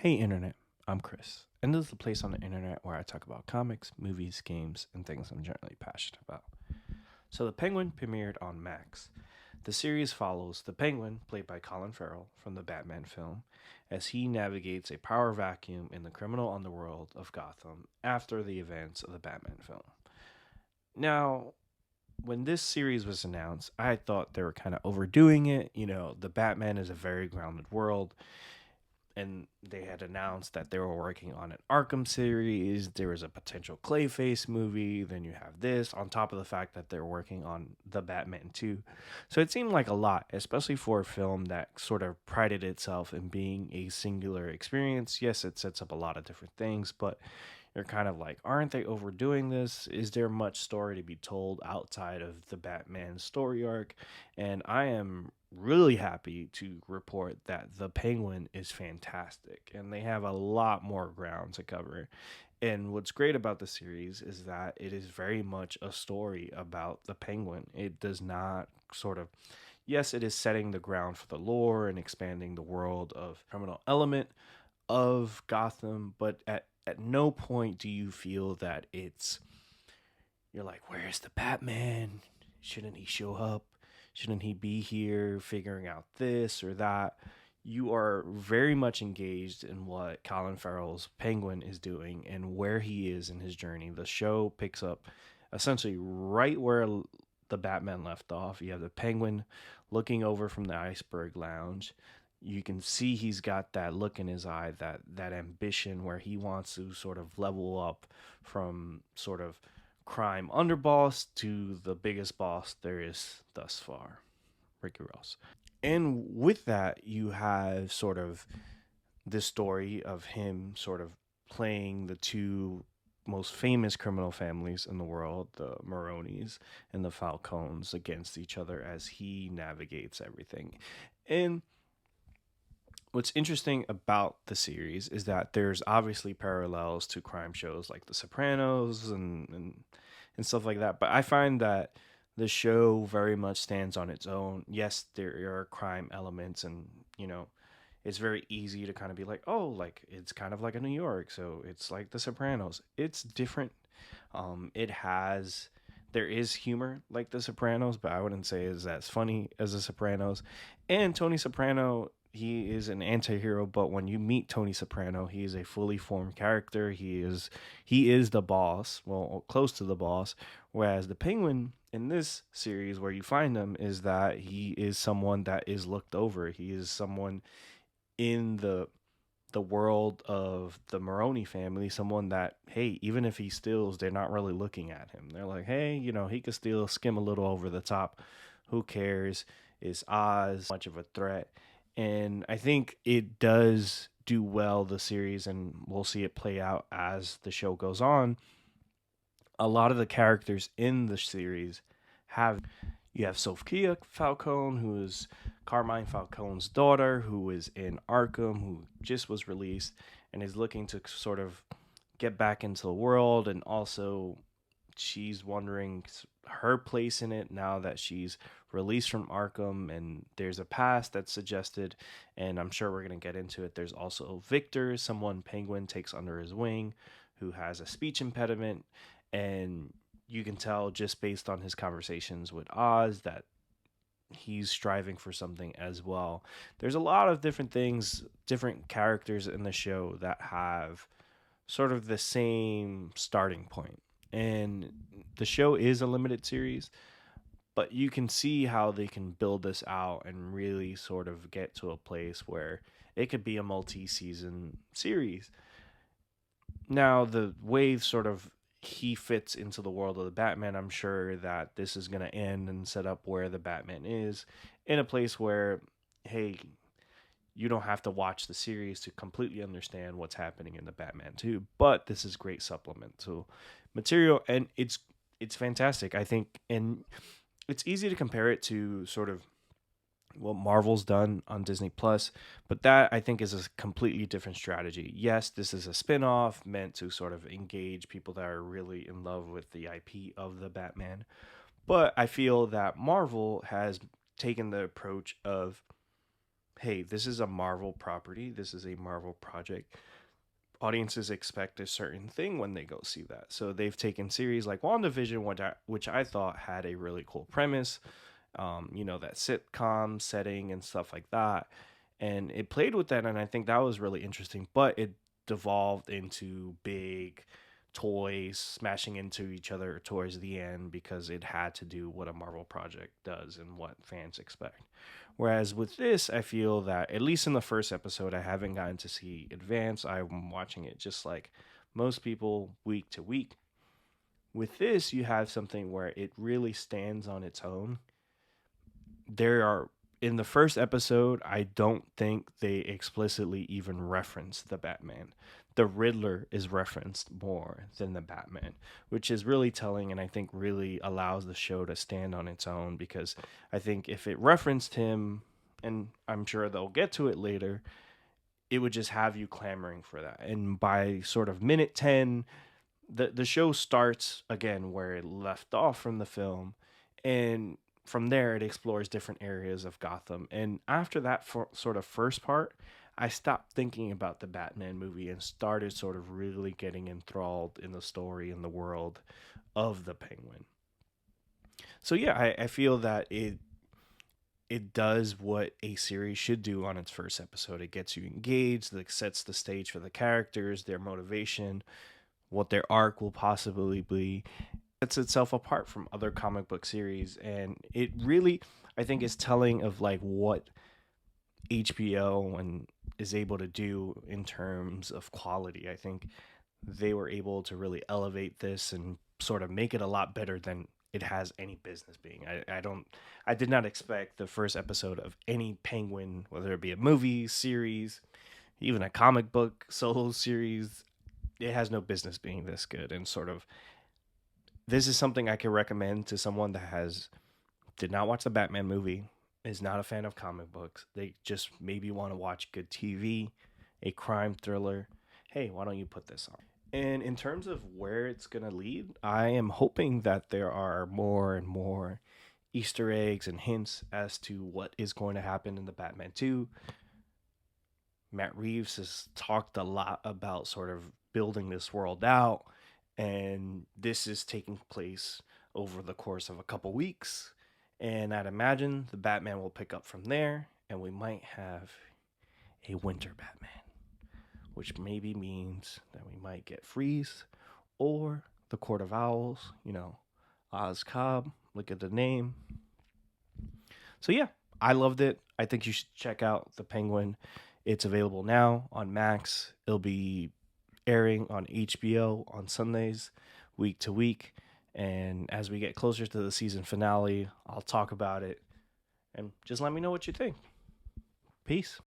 Hey Internet, I'm Chris, and this is the place on the internet where I talk about comics, movies, games, and things I'm generally passionate about. So, The Penguin premiered on Max. The series follows the Penguin, played by Colin Farrell from the Batman film, as he navigates a power vacuum in the criminal underworld of Gotham after the events of the Batman film. Now, when this series was announced, I thought they were kind of overdoing it. The Batman is a very grounded world, and they had announced that they were working on an Arkham series. There was a potential Clayface movie. Then you have this on top of the fact that they're working on the Batman 2. So it seemed like a lot, especially for a film that sort of prided itself in being a singular experience. Yes, it sets up a lot of different things, but you're kind of like, aren't they overdoing this? Is there much story to be told outside of the Batman story arc? And I am really happy to report that the Penguin is fantastic and they have a lot more ground to cover. And what's great about the series is that it is very much a story about the Penguin. It does not sort of, yes, it is setting the ground for the lore and expanding the world of criminal element of Gotham, but at no point do you feel that you're like, where's the Batman? Shouldn't he show up? Shouldn't he be here figuring out this or that? You are very much engaged in what Colin Farrell's Penguin is doing and where he is in his journey. The show picks up essentially right where the Batman left off. You have the Penguin looking over from the iceberg lounge. You can see he's got that look in his eye, that ambition where he wants to sort of level up from sort of crime underboss to the biggest boss there is thus far, Ricky Ross. And with that, you have sort of this story of him sort of playing the two most famous criminal families in the world, the Maronis and the Falcones, against each other as he navigates everything. And what's interesting about the series is that there's obviously parallels to crime shows like The Sopranos and stuff like that. But I find that the show very much stands on its own. Yes, there are crime elements, and it's very easy to kind of be like, oh, like it's kind of like a New York, so it's like The Sopranos. It's different. It has there is humor like The Sopranos, but I wouldn't say is as funny as The Sopranos. And Tony Soprano, he is an anti-hero, but when you meet Tony Soprano, he is a fully formed character. He is the boss, well, close to the boss. Whereas the Penguin in this series, where you find him, is that he is someone that is looked over. He is someone in the world of the Maroni family, someone that, hey, even if he steals, they're not really looking at him. They're like, hey, he could still skim a little over the top. Who cares? Is Oz much of a threat? And I think it does do well, the series, and we'll see it play out as the show goes on. A lot of the characters in the series have you have Sophia Falcone, who is Carmine Falcone's daughter, who is in Arkham, who just was released and is looking to sort of get back into the world. And also, she's wondering her place in it now that she's released from Arkham. And there's a past that's suggested, and I'm sure we're going to get into it. There's also Victor, someone Penguin takes under his wing, who has a speech impediment. And you can tell just based on his conversations with Oz that he's striving for something as well. There's a lot of different things, different characters in the show that have sort of the same starting point. And the show is a limited series, but you can see how they can build this out and really sort of get to a place where it could be a multi-season series. Now, the way sort of he fits into the world of the Batman, I'm sure that this is going to end and set up where the Batman is in a place where, hey, you don't have to watch the series to completely understand what's happening in the Batman too. But this is great supplemental material, and it's fantastic, I think. And it's easy to compare it to sort of what Marvel's done on Disney Plus, but that I think is a completely different strategy. Yes, this is a spin-off meant to sort of engage people that are really in love with the IP of the Batman. But I feel that Marvel has taken the approach of, hey, this is a Marvel property, this is a Marvel project. Audiences expect a certain thing when they go see that. So they've taken series like WandaVision, which I thought had a really cool premise, that sitcom setting and stuff like that. And it played with that, and I think that was really interesting. But it devolved into big toys smashing into each other towards the end because it had to do what a Marvel project does and what fans expect. Whereas with this, I feel that at least in the first episode, I haven't gotten to see advance. I'm watching it just like most people week to week. With this, you have something where it really stands on its own. There are In the first episode, I don't think they explicitly even reference the Batman. The Riddler is referenced more than the Batman, which is really telling, and I think really allows the show to stand on its own, because I think if it referenced him, and I'm sure they'll get to it later, it would just have you clamoring for that. And by sort of minute 10, the show starts again where it left off from the film, and from there it explores different areas of Gotham. And after that sort of first part, I stopped thinking about the Batman movie and started sort of really getting enthralled in the story and the world of the Penguin. So yeah, I feel that it does what a series should do on its first episode. It gets you engaged, it sets the stage for the characters, their motivation, what their arc will possibly be. Sets itself apart from other comic book series, and it really, I think, is telling of like what HBO and is able to do in terms of quality. I think they were able to really elevate this and sort of make it a lot better than it has any business being. I did not expect the first episode of any Penguin, whether it be a movie, series, even a comic book solo series, it has no business being this good. And sort of, this is something I can recommend to someone that did not watch the Batman movie, is not a fan of comic books. They just maybe want to watch good TV, a crime thriller. Hey, why don't you put this on? And in terms of where it's going to lead, I am hoping that there are more and more Easter eggs and hints as to what is going to happen in the Batman 2. Matt Reeves has talked a lot about sort of building this world out, and this is taking place over the course of a couple weeks. And I'd imagine the Batman will pick up from there, and we might have a winter Batman, which maybe means that we might get Freeze or the Court of Owls, Oz Cobb. Look at the name. So, yeah, I loved it. I think you should check out The Penguin. It's available now on Max. It'll be airing on HBO on Sundays, week to week. And as we get closer to the season finale, I'll talk about it. And just let me know what you think. Peace.